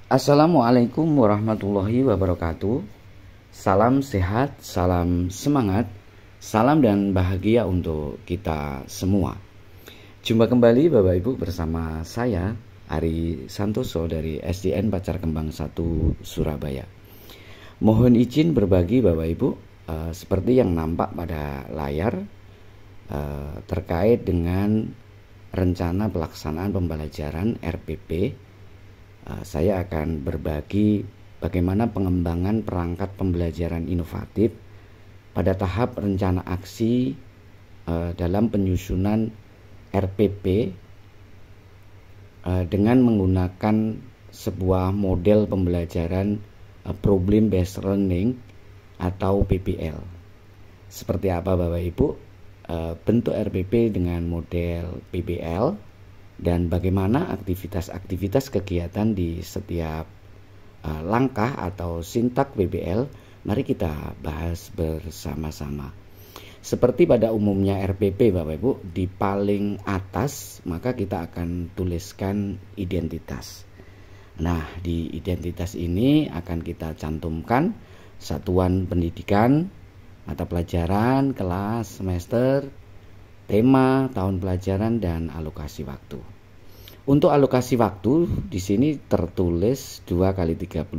Assalamualaikum warahmatullahi wabarakatuh. Salam sehat, salam semangat, salam dan bahagia untuk kita semua. Jumpa kembali Bapak Ibu bersama saya Ari Santoso dari SDN Pacar Kembang 1 Surabaya. Mohon izin berbagi Bapak Ibu seperti yang nampak pada layar terkait dengan rencana pelaksanaan pembelajaran RPP. Saya akan berbagi bagaimana pengembangan perangkat pembelajaran inovatif pada tahap rencana aksi dalam penyusunan RPP dengan menggunakan sebuah model pembelajaran problem based learning atau PBL. Seperti apa Bapak Ibu bentuk RPP dengan model PBL dan bagaimana aktivitas-aktivitas kegiatan di setiap langkah atau sintak PBL, mari kita bahas bersama-sama. Seperti pada umumnya RPP Bapak Ibu, di paling atas maka kita akan tuliskan identitas. Nah, di identitas ini akan kita cantumkan satuan pendidikan, mata pelajaran, kelas, semester, tema, tahun pelajaran, dan alokasi waktu. Untuk alokasi waktu di sini tertulis 2 kali 35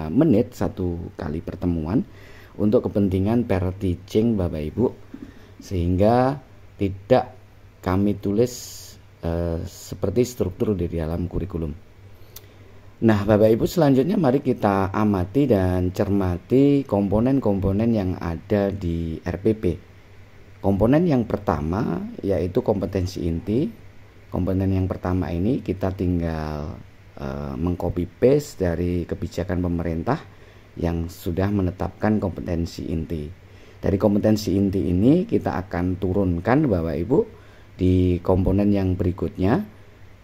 menit satu kali pertemuan untuk kepentingan pair teaching Bapak Ibu, sehingga tidak kami tulis seperti struktur di dalam kurikulum. Nah Bapak Ibu, selanjutnya mari kita amati dan cermati komponen-komponen yang ada di RPP. Komponen yang pertama yaitu kompetensi inti. Komponen yang pertama ini kita tinggal mengcopy paste dari kebijakan pemerintah yang sudah menetapkan kompetensi inti. Dari kompetensi inti ini kita akan turunkan Bapak Ibu di komponen yang berikutnya,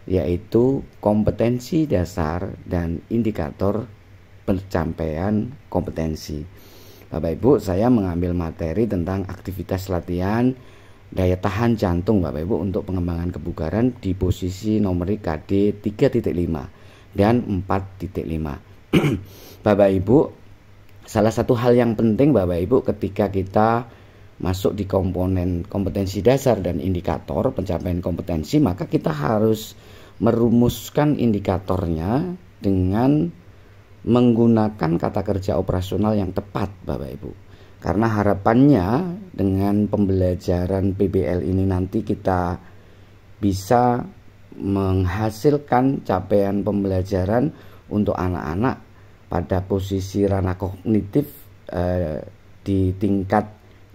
yaitu kompetensi dasar dan indikator pencapaian kompetensi. Bapak Ibu, saya mengambil materi tentang aktivitas latihan daya tahan jantung Bapak Ibu untuk pengembangan kebugaran di posisi numerik KD 3.5 dan 4.5. Bapak Ibu, salah satu hal yang penting Bapak Ibu ketika kita masuk di komponen kompetensi dasar dan indikator pencapaian kompetensi, maka kita harus merumuskan indikatornya dengan menggunakan kata kerja operasional yang tepat Bapak Ibu. Karena harapannya dengan pembelajaran PBL ini nanti kita bisa menghasilkan capaian pembelajaran untuk anak-anak pada posisi ranah kognitif di tingkat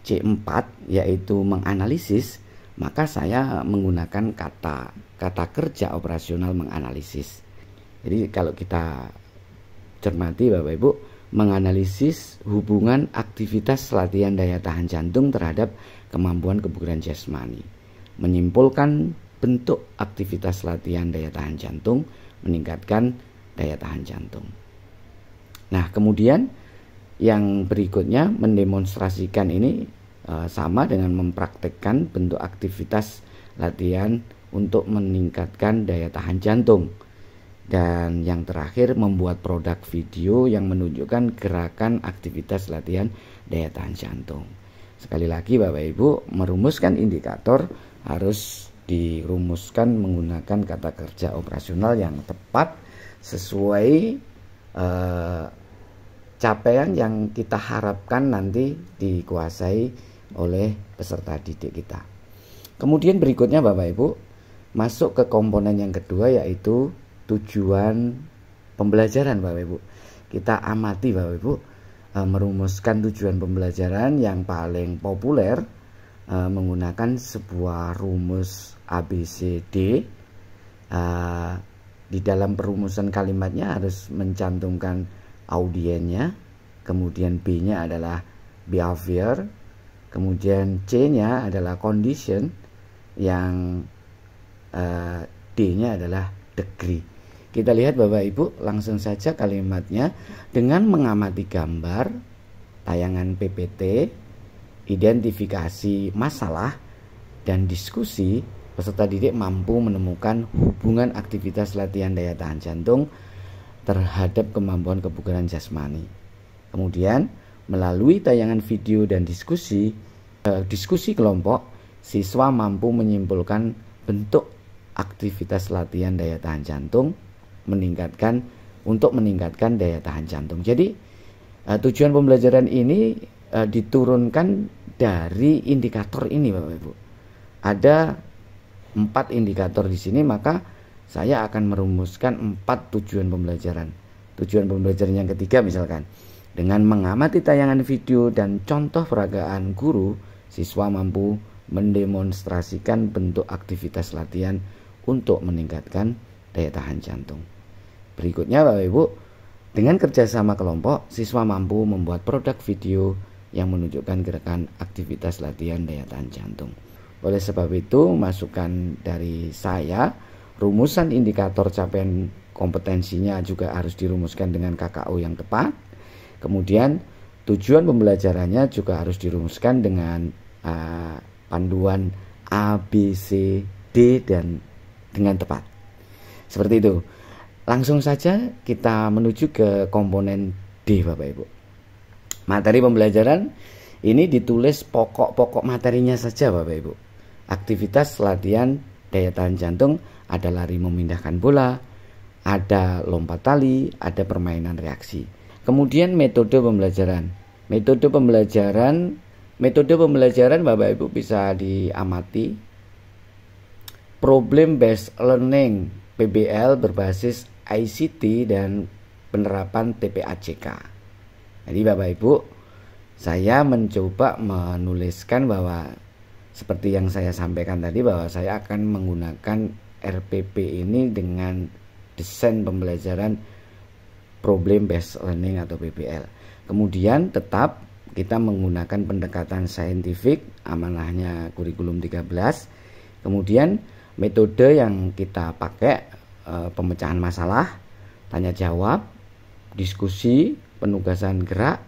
C4 yaitu menganalisis, maka saya menggunakan kata kerja operasional menganalisis. Jadi kalau kita cermati Bapak Ibu, menganalisis hubungan aktivitas latihan daya tahan jantung terhadap kemampuan kebugaran jasmani, menyimpulkan bentuk aktivitas latihan daya tahan jantung meningkatkan daya tahan jantung. Nah kemudian yang berikutnya mendemonstrasikan ini sama dengan mempraktekkan bentuk aktivitas latihan untuk meningkatkan daya tahan jantung. Dan yang terakhir membuat produk video yang menunjukkan gerakan aktivitas latihan daya tahan jantung. Sekali lagi Bapak Ibu, merumuskan indikator harus dirumuskan menggunakan kata kerja operasional yang tepat sesuai capaian yang kita harapkan nanti dikuasai oleh peserta didik kita. Kemudian berikutnya Bapak Ibu, masuk ke komponen yang kedua yaitu tujuan pembelajaran Bapak Ibu. Kita amati Bapak Ibu merumuskan tujuan pembelajaran yang paling populer menggunakan sebuah rumus ABCD. Di dalam perumusan kalimatnya harus mencantumkan audiennya, kemudian B-nya adalah behavior, kemudian C-nya adalah condition, yang D-nya adalah degree. Kita lihat Bapak Ibu langsung saja kalimatnya. Dengan mengamati gambar, tayangan PPT, identifikasi masalah, dan diskusi, peserta didik mampu menemukan hubungan aktivitas latihan daya tahan jantung terhadap kemampuan kebugaran jasmani. Kemudian melalui tayangan video dan diskusi kelompok, siswa mampu menyimpulkan bentuk aktivitas latihan daya tahan jantung untuk meningkatkan daya tahan jantung. Jadi tujuan pembelajaran ini diturunkan dari indikator ini, Bapak Ibu. Ada 4 indikator di sini, maka saya akan merumuskan 4 tujuan pembelajaran. Tujuan pembelajaran yang ketiga misalkan, dengan mengamati tayangan video dan contoh peragaan guru, siswa mampu mendemonstrasikan bentuk aktivitas latihan untuk meningkatkan daya tahan jantung. Berikutnya Bapak Ibu, dengan kerjasama kelompok, siswa mampu membuat produk video yang menunjukkan gerakan aktivitas latihan daya tahan jantung. Oleh sebab itu, masukan dari saya, rumusan indikator capaian kompetensinya juga harus dirumuskan dengan KKO yang tepat. Kemudian tujuan pembelajarannya juga harus dirumuskan dengan panduan A, B, C, D dan dengan tepat. Seperti itu. Langsung saja kita menuju ke komponen D, Bapak Ibu. Materi pembelajaran ini ditulis pokok-pokok materinya saja, Bapak Ibu. Aktivitas latihan daya tahan jantung ada lari memindahkan bola, ada lompat tali, ada permainan reaksi. Kemudian metode pembelajaran. Metode pembelajaran Bapak Ibu bisa diamati. Problem based learning PBL berbasis ICT dan penerapan TPAJK. Jadi Bapak Ibu, saya mencoba menuliskan bahwa seperti yang saya sampaikan tadi, bahwa saya akan menggunakan RPP ini dengan desain pembelajaran problem based learning atau PBL. Kemudian tetap kita menggunakan pendekatan saintifik, amanahnya kurikulum 13. Kemudian metode yang kita pakai pemecahan masalah, tanya jawab, diskusi, penugasan gerak,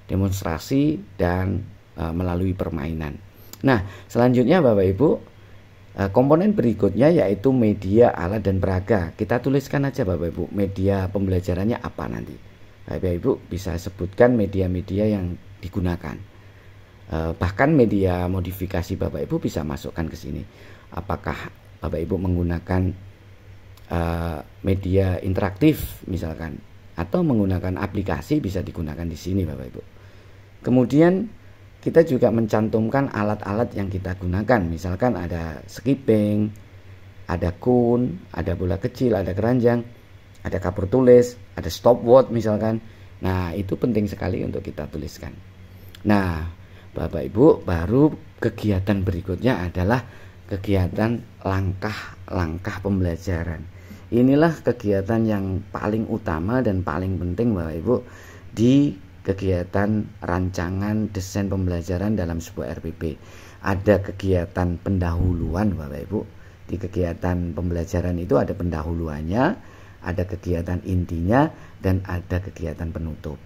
demonstrasi, dan melalui permainan. Nah, selanjutnya Bapak Ibu, komponen berikutnya yaitu media, alat, dan peraga. Kita tuliskan aja Bapak Ibu, media pembelajarannya apa nanti. Bapak Ibu bisa sebutkan media-media yang digunakan. Bahkan media modifikasi Bapak Ibu bisa masukkan ke sini. Apakah Bapak Ibu menggunakan media interaktif misalkan, atau menggunakan aplikasi, bisa digunakan di sini Bapak Ibu. Kemudian kita juga mencantumkan alat-alat yang kita gunakan, misalkan ada skipping, ada kun, ada bola kecil, ada keranjang, ada kapur tulis, ada stopwatch misalkan. Nah, itu penting sekali untuk kita tuliskan. Nah, Bapak Ibu, baru kegiatan berikutnya adalah kegiatan langkah-langkah pembelajaran. Inilah kegiatan yang paling utama dan paling penting Bapak Ibu di kegiatan rancangan desain pembelajaran dalam sebuah RPP. Ada kegiatan pendahuluan Bapak Ibu. Di kegiatan pembelajaran itu ada pendahuluannya, ada kegiatan intinya, dan ada kegiatan penutup.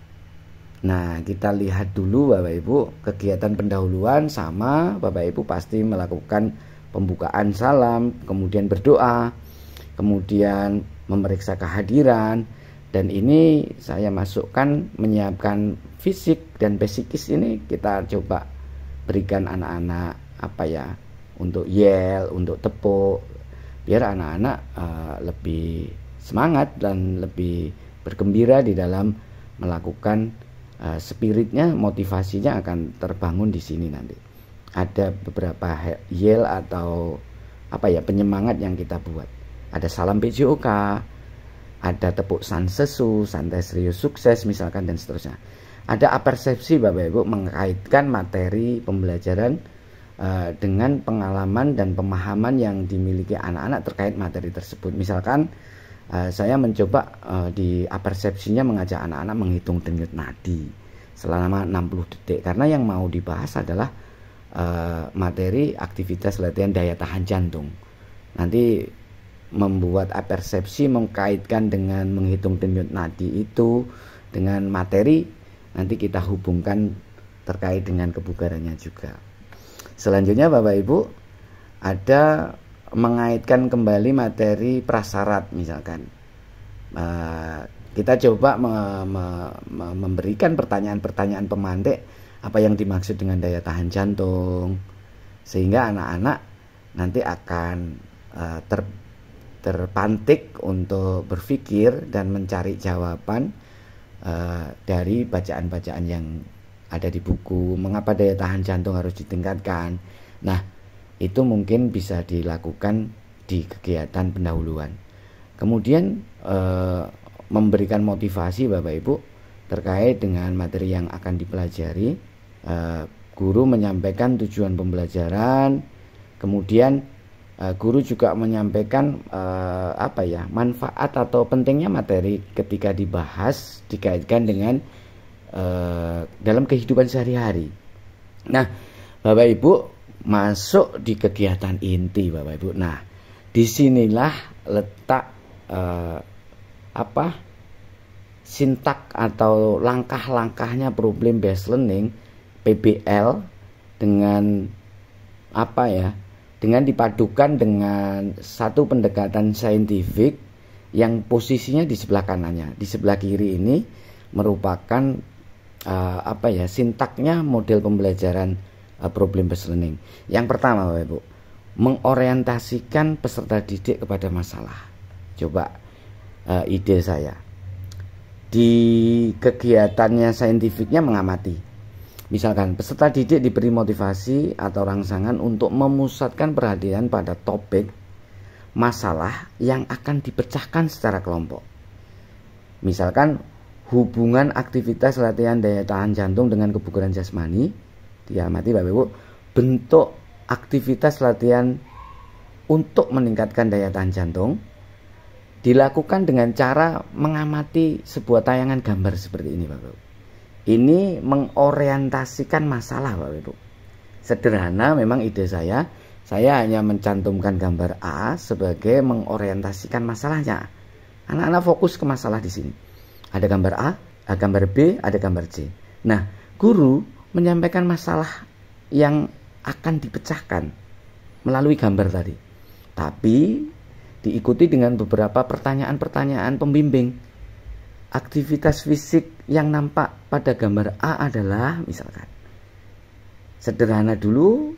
Nah, kita lihat dulu Bapak Ibu, kegiatan pendahuluan sama Bapak Ibu pasti melakukan pembukaan salam, kemudian berdoa, kemudian memeriksa kehadiran, dan ini saya masukkan menyiapkan fisik dan psikis. Ini kita coba berikan anak-anak untuk yel, untuk tepuk, biar anak-anak lebih semangat dan lebih bergembira di dalam melakukan spiritnya, motivasinya akan terbangun di sini nanti. Ada beberapa yel atau penyemangat yang kita buat. Ada salam PJOK, ada tepuk sansesu, santai serius sukses misalkan, dan seterusnya. Ada apersepsi Bapak Ibu, mengaitkan materi pembelajaran dengan pengalaman dan pemahaman yang dimiliki anak-anak terkait materi tersebut. Misalkan saya mencoba di apersepsinya mengajak anak-anak menghitung denyut nadi selama 60 detik, karena yang mau dibahas adalah materi aktivitas latihan daya tahan jantung. Nanti membuat apersepsi mengkaitkan dengan menghitung denyut nadi itu dengan materi, nanti kita hubungkan terkait dengan kebugarannya juga. Selanjutnya Bapak Ibu, ada mengaitkan kembali materi prasyarat misalkan. Kita coba memberikan pertanyaan-pertanyaan pemantik apa yang dimaksud dengan daya tahan jantung, sehingga anak-anak nanti akan terpantik untuk berpikir dan mencari jawaban dari bacaan-bacaan yang ada di buku. Mengapa daya tahan jantung harus ditingkatkan? Nah, itu mungkin bisa dilakukan di kegiatan pendahuluan. Kemudian memberikan motivasi Bapak Ibu terkait dengan materi yang akan dipelajari. Guru menyampaikan tujuan pembelajaran, kemudian guru juga menyampaikan manfaat atau pentingnya materi ketika dibahas dikaitkan dengan dalam kehidupan sehari-hari. Nah, Bapak Ibu masuk di kegiatan inti Bapak Ibu. Nah, disinilah letak sintak atau langkah-langkahnya problem based learning PBL dengan dengan dipadukan dengan satu pendekatan saintifik yang posisinya di sebelah kanannya. Di sebelah kiri ini merupakan sintaknya model pembelajaran problem based learning. Yang pertama Bapak Ibu, mengorientasikan peserta didik kepada masalah. Coba ide saya di kegiatannya saintifiknya mengamati. Misalkan peserta didik diberi motivasi atau rangsangan untuk memusatkan perhatian pada topik masalah yang akan dipecahkan secara kelompok. Misalkan hubungan aktivitas latihan daya tahan jantung dengan kebugaran jasmani. Diamati Bapak Ibu, bentuk aktivitas latihan untuk meningkatkan daya tahan jantung dilakukan dengan cara mengamati sebuah tayangan gambar seperti ini Bapak Ibu. Ini mengorientasikan masalah Bapak Ibu. Sederhana memang ide saya hanya mencantumkan gambar A sebagai mengorientasikan masalahnya. Anak-anak fokus ke masalah di sini. Ada gambar A, gambar B, ada gambar C. Nah, guru menyampaikan masalah yang akan dipecahkan melalui gambar tadi. Tapi diikuti dengan beberapa pertanyaan-pertanyaan pembimbing. Aktivitas fisik yang nampak pada gambar A adalah misalkan sederhana dulu,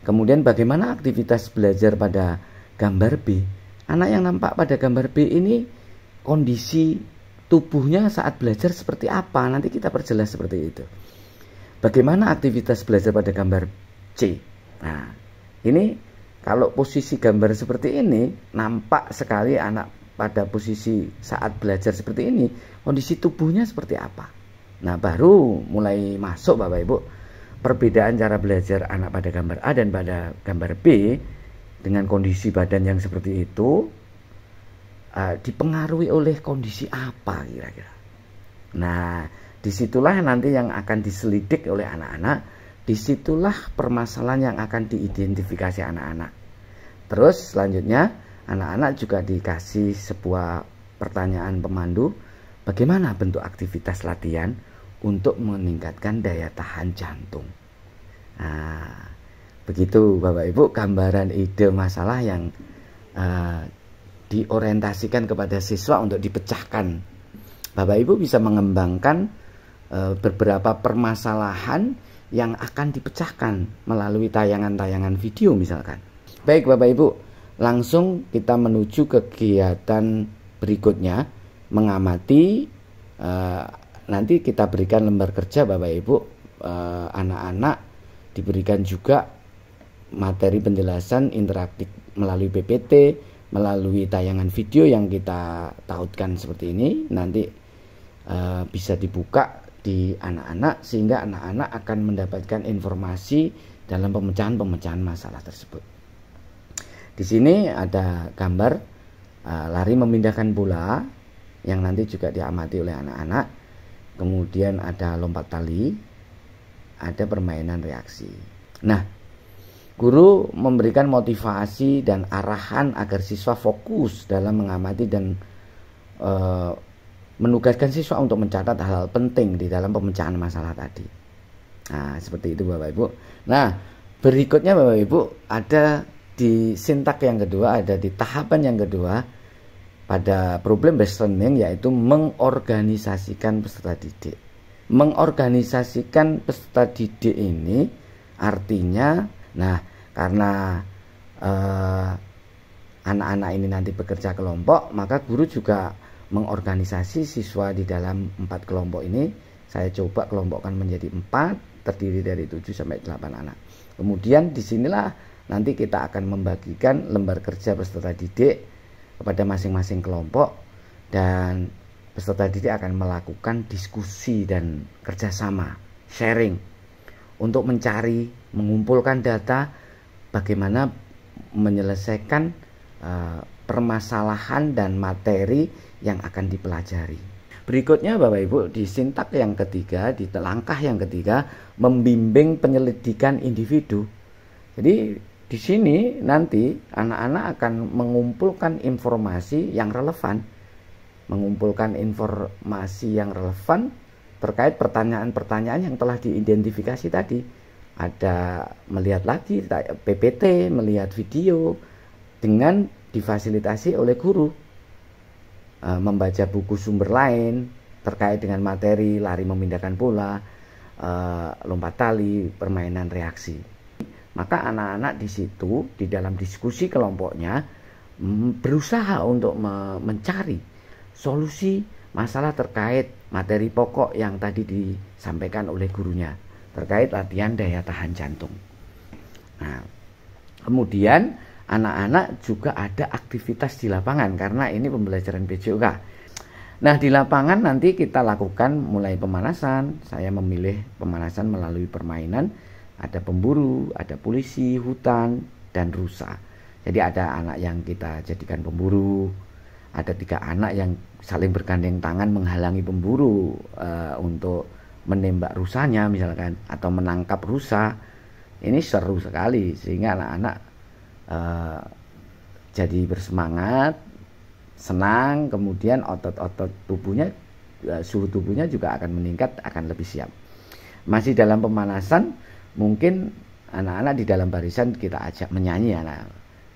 kemudian bagaimana aktivitas belajar pada gambar B. Anak yang nampak pada gambar B ini kondisi tubuhnya saat belajar seperti apa, nanti kita perjelas seperti itu. Bagaimana aktivitas belajar pada gambar C. Nah, ini kalau posisi gambar seperti ini, nampak sekali anak pada posisi saat belajar seperti ini, kondisi tubuhnya seperti apa. Nah, baru mulai masuk Bapak Ibu perbedaan cara belajar anak pada gambar A dan pada gambar B dengan kondisi badan yang seperti itu dipengaruhi oleh kondisi apa kira-kira. Nah, disitulah nanti yang akan diselidik oleh anak-anak, disitulah permasalahan yang akan diidentifikasi anak-anak. Terus selanjutnya anak-anak juga dikasih sebuah pertanyaan pemandu, bagaimana bentuk aktivitas latihan untuk meningkatkan daya tahan jantung. Nah, begitu Bapak Ibu gambaran ide masalah yang diorientasikan kepada siswa untuk dipecahkan. Bapak Ibu bisa mengembangkan beberapa permasalahan yang akan dipecahkan melalui tayangan-tayangan video misalkan. Baik Bapak Ibu, langsung kita menuju kegiatan berikutnya, mengamati. Nanti kita berikan lembar kerja Bapak Ibu, anak-anak diberikan juga materi penjelasan interaktif melalui PPT, melalui tayangan video yang kita tautkan seperti ini. Nanti bisa dibuka di anak-anak sehingga anak-anak akan mendapatkan informasi dalam pemecahan-pemecahan masalah tersebut. Di sini ada gambar lari memindahkan bola yang nanti juga diamati oleh anak-anak. Kemudian ada lompat tali, ada permainan reaksi. Nah, guru memberikan motivasi dan arahan agar siswa fokus dalam mengamati dan menugaskan siswa untuk mencatat hal-hal penting di dalam pemecahan masalah tadi. Nah, seperti itu Bapak Ibu. Nah, berikutnya Bapak Ibu ada di sintak yang kedua, ada di tahapan yang kedua pada problem based learning, yaitu mengorganisasikan peserta didik. Mengorganisasikan peserta didik ini artinya, nah karena anak-anak ini nanti bekerja kelompok, maka guru juga mengorganisasi siswa di dalam 4 kelompok ini. Saya coba kelompokkan menjadi 4, terdiri dari 7 sampai 8 anak. Kemudian disinilah nanti kita akan membagikan lembar kerja peserta didik kepada masing-masing kelompok, dan peserta didik akan melakukan diskusi dan kerjasama, sharing, untuk mencari, mengumpulkan data bagaimana menyelesaikan permasalahan dan materi yang akan dipelajari. Berikutnya Bapak Ibu, di sintak yang ketiga, di langkah yang ketiga, membimbing penyelidikan individu. Jadi di sini nanti anak-anak akan mengumpulkan informasi yang relevan, terkait pertanyaan-pertanyaan yang telah diidentifikasi tadi. Ada melihat lagi PPT, melihat video, dengan difasilitasi oleh guru, membaca buku sumber lain terkait dengan materi lari memindahkan bola, lompat tali, permainan reaksi. Maka anak-anak di situ di dalam diskusi kelompoknya berusaha untuk mencari solusi masalah terkait materi pokok yang tadi disampaikan oleh gurunya terkait latihan daya tahan jantung. Nah, kemudian anak-anak juga ada aktivitas di lapangan karena ini pembelajaran PJOK. Nah, di lapangan nanti kita lakukan mulai pemanasan. Saya memilih pemanasan melalui permainan. Ada pemburu, ada polisi, hutan, dan rusa. Jadi ada anak yang kita jadikan pemburu, ada 3 anak yang saling bergandeng tangan menghalangi pemburu untuk menembak rusanya misalkan, atau menangkap rusa. Ini seru sekali sehingga anak-anak jadi bersemangat, senang, kemudian otot-otot tubuhnya, suhu tubuhnya juga akan meningkat, akan lebih siap. Masih dalam pemanasan, mungkin anak-anak di dalam barisan kita ajak menyanyi,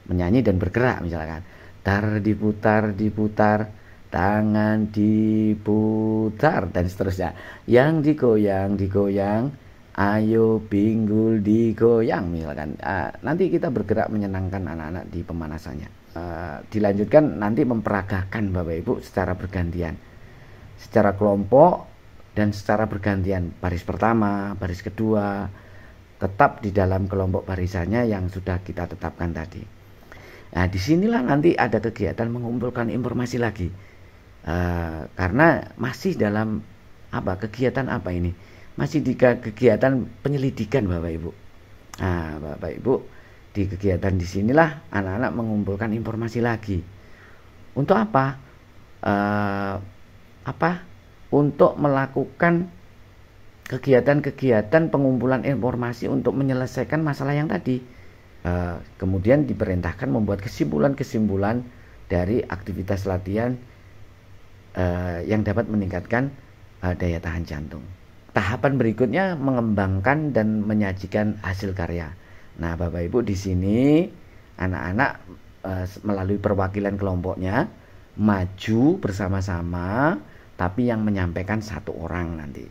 menyanyi dan bergerak misalkan. Tar diputar, tangan diputar, dan seterusnya. Yang digoyang, ayo pinggul digoyang misalkan. Nanti kita bergerak menyenangkan anak-anak di pemanasannya. Dilanjutkan nanti memperagakan Bapak Ibu secara bergantian, secara kelompok dan secara bergantian. Baris pertama, baris kedua, tetap di dalam kelompok barisannya yang sudah kita tetapkan tadi. Nah, disinilah nanti ada kegiatan mengumpulkan informasi lagi, karena masih dalam kegiatan apa ini? Masih di kegiatan penyelidikan Bapak Ibu. Nah, Bapak Ibu, di kegiatan di sinilah anak-anak mengumpulkan informasi lagi. Untuk apa? Untuk melakukan kegiatan-kegiatan pengumpulan informasi untuk menyelesaikan masalah yang tadi. Kemudian diperintahkan membuat kesimpulan-kesimpulan dari aktivitas latihan yang dapat meningkatkan daya tahan jantung. Tahapan berikutnya mengembangkan dan menyajikan hasil karya. Nah, Bapak Ibu, di sini anak-anak melalui perwakilan kelompoknya maju bersama-sama, tapi yang menyampaikan 1 orang nanti.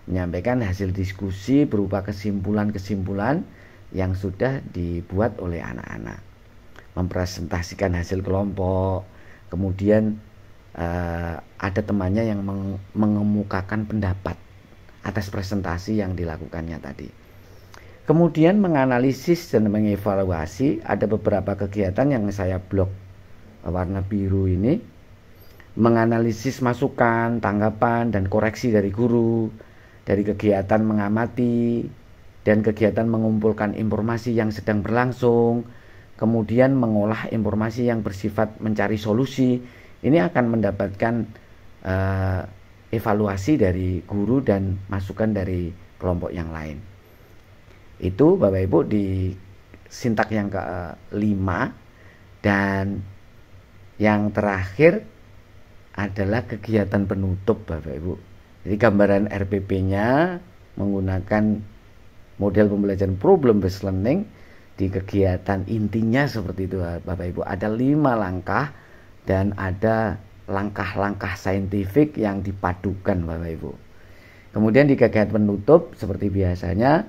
Menyampaikan hasil diskusi berupa kesimpulan-kesimpulan yang sudah dibuat oleh anak-anak. Mempresentasikan hasil kelompok, kemudian ada temannya yang mengemukakan pendapat atas presentasi yang dilakukannya tadi. Kemudian menganalisis dan mengevaluasi. Ada beberapa kegiatan yang saya blok warna biru ini. Menganalisis masukan, tanggapan, dan koreksi dari guru, dari kegiatan mengamati, dan kegiatan mengumpulkan informasi yang sedang berlangsung, kemudian mengolah informasi yang bersifat mencari solusi. Ini akan mendapatkan evaluasi dari guru dan masukan dari kelompok yang lain. Itu Bapak Ibu di sintak yang ke-5. Dan yang terakhir adalah kegiatan penutup Bapak Ibu. Jadi gambaran RPP-nya menggunakan model pembelajaran problem based learning. di kegiatan intinya seperti itu Bapak Ibu. Ada 5 langkah dan ada langkah-langkah saintifik yang dipadukan Bapak Ibu. Kemudian di kegiatan penutup seperti biasanya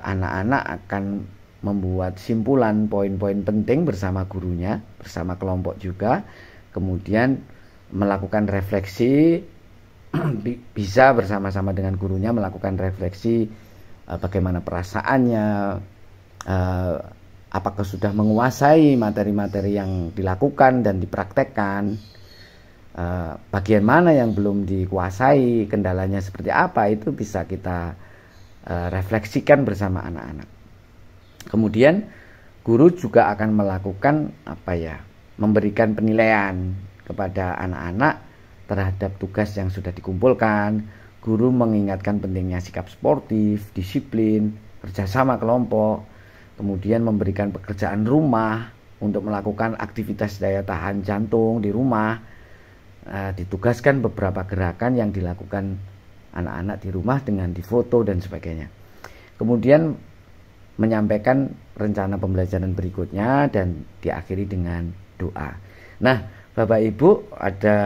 anak-anak akan membuat simpulan poin-poin penting bersama gurunya, bersama kelompok juga. Kemudian melakukan refleksi, bisa bersama-sama dengan gurunya melakukan refleksi bagaimana perasaannya, apakah sudah menguasai materi-materi yang dilakukan dan dipraktekkan, bagian mana yang belum dikuasai, kendalanya seperti apa, itu bisa kita refleksikan bersama anak-anak. Kemudian guru juga akan melakukan memberikan penilaian kepada anak-anak terhadap tugas yang sudah dikumpulkan. Guru mengingatkan pentingnya sikap sportif, disiplin, kerjasama kelompok, kemudian memberikan pekerjaan rumah untuk melakukan aktivitas daya tahan jantung di rumah. Ditugaskan beberapa gerakan yang dilakukan anak-anak di rumah dengan difoto dan sebagainya. Kemudian menyampaikan rencana pembelajaran berikutnya dan diakhiri dengan doa. Nah, Bapak Ibu, ada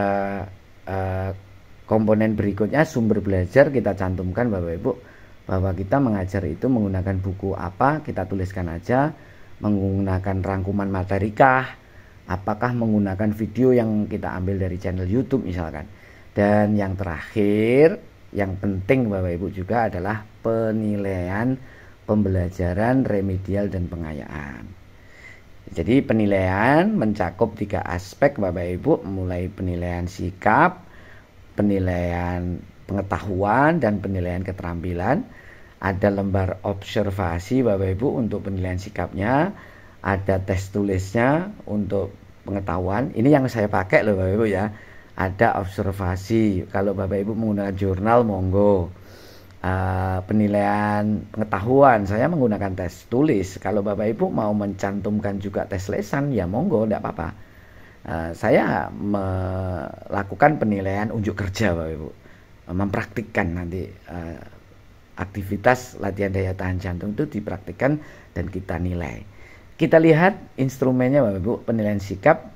komponen berikutnya, sumber belajar kita cantumkan Bapak Ibu, bahwa kita mengajar itu menggunakan buku apa, kita tuliskan aja, menggunakan rangkuman materi kah, apakah menggunakan video yang kita ambil dari channel YouTube misalkan. Dan yang terakhir, yang penting Bapak Ibu juga adalah penilaian pembelajaran remedial dan pengayaan. Jadi penilaian mencakup 3 aspek Bapak Ibu, mulai penilaian sikap, penilaian pengetahuan, dan penilaian keterampilan. Ada lembar observasi Bapak Ibu untuk penilaian sikapnya, ada tes tulisnya untuk pengetahuan. Ini yang saya pakai loh Bapak Ibu ya. Ada observasi, kalau Bapak Ibu menggunakan jurnal monggo. Penilaian pengetahuan saya menggunakan tes tulis. Kalau Bapak Ibu mau mencantumkan juga tes lesan ya monggo, tidak apa-apa. Saya melakukan penilaian unjuk kerja Bapak Ibu, mempraktikkan nanti aktivitas latihan daya tahan jantung itu dipraktikkan dan kita nilai. Kita lihat instrumennya Bapak Ibu. Penilaian sikap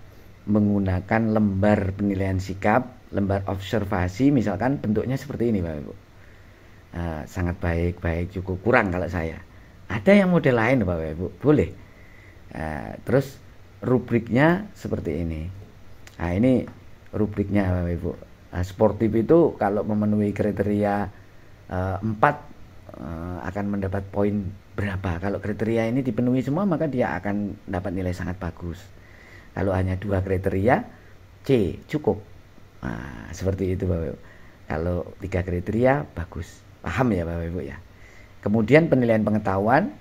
menggunakan lembar penilaian sikap, lembar observasi, misalkan bentuknya seperti ini Bapak Ibu. Sangat baik, cukup, kurang kalau saya. Ada yang model lain Bapak Ibu, boleh. Terus rubriknya seperti ini. Nah, ini rubriknya Bapak Ibu. Sportif itu kalau memenuhi kriteria 4 akan mendapat poin berapa. Kalau kriteria ini dipenuhi semua maka dia akan dapat nilai sangat bagus. Kalau hanya 2 kriteria, C cukup. Nah, seperti itu Bapak Ibu. Kalau 3 kriteria bagus. Paham ya Bapak Ibu ya. Kemudian penilaian pengetahuan,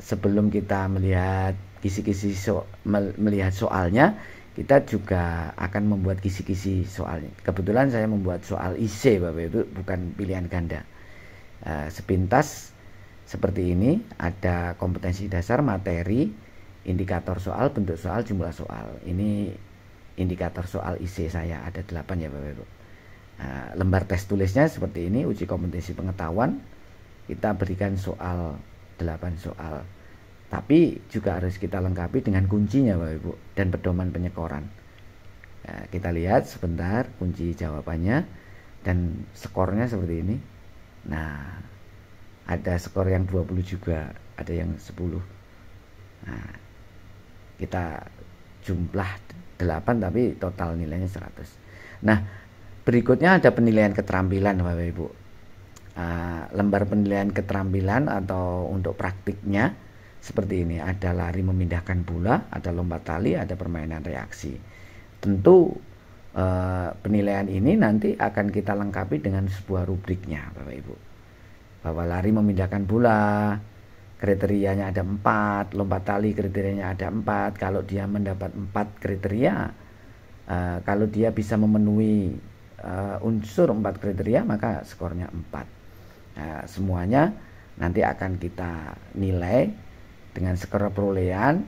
sebelum kita melihat kisi-kisi melihat soalnya, kita juga akan membuat kisi-kisi soalnya. Kebetulan saya membuat soal IC Bapak Ibu, bukan pilihan ganda. Sepintas seperti ini, ada kompetensi dasar, materi, indikator soal, bentuk soal, jumlah soal. Ini indikator soal IC saya, ada 8 ya Bapak Ibu. Lembar tes tulisnya seperti ini, uji kompetensi pengetahuan. Kita berikan soal 8 soal, tapi juga harus kita lengkapi dengan kuncinya Bapak Ibu dan pedoman penyekoran. Kita lihat sebentar kunci jawabannya dan skornya seperti ini. Nah, ada skor yang 20 juga, ada yang 10. Nah, kita jumlah 8 tapi total nilainya 100. Nah, berikutnya ada penilaian keterampilan Bapak Ibu. Lembar penilaian keterampilan atau untuk praktiknya seperti ini. Ada lari memindahkan bola, ada lompat tali, ada permainan reaksi. Tentu penilaian ini nanti akan kita lengkapi dengan sebuah rubriknya Bapak Ibu. Bahwa lari memindahkan bola kriterianya ada 4, lompat tali kriterianya ada 4. Kalau dia mendapat 4 kriteria, kalau dia bisa memenuhi unsur 4 kriteria maka skornya 4. Semuanya nanti akan kita nilai dengan skor perolehan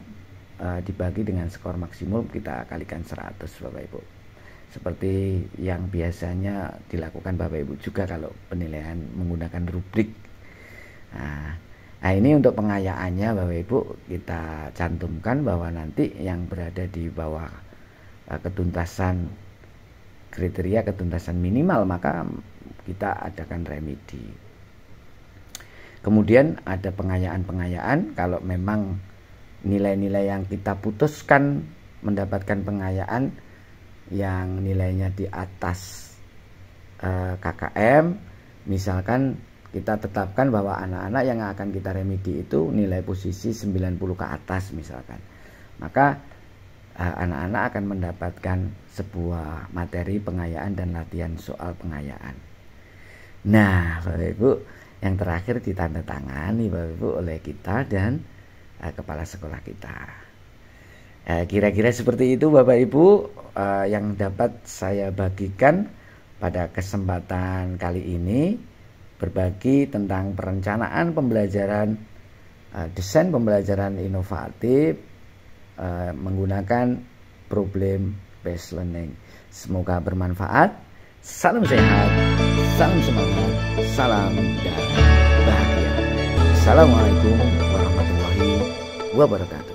dibagi dengan skor maksimum, kita kalikan 100 Bapak Ibu. Seperti yang biasanya dilakukan Bapak Ibu juga kalau penilaian menggunakan rubrik. Nah, ini untuk pengayaannya Bapak Ibu kita cantumkan bahwa nanti yang berada di bawah ketuntasan kriteria ketuntasan minimal maka kita adakan remedi. Kemudian ada pengayaan-pengayaan kalau memang nilai-nilai yang kita putuskan mendapatkan pengayaan yang nilainya di atas KKM, misalkan kita tetapkan bahwa anak-anak yang akan kita remedi itu nilai posisi 90 ke atas misalkan, maka anak-anak akan mendapatkan sebuah materi pengayaan dan latihan soal pengayaan. Nah Bapak Ibu, yang terakhir ditandatangani Bapak Ibu oleh kita dan kepala sekolah kita. Kira-kira seperti itu Bapak Ibu yang dapat saya bagikan pada kesempatan kali ini, berbagi tentang perencanaan pembelajaran, desain pembelajaran inovatif menggunakan problem based learning. Semoga bermanfaat. Salam sehat, salam semangat, salam dan bahagia. Assalamualaikum warahmatullahi wabarakatuh.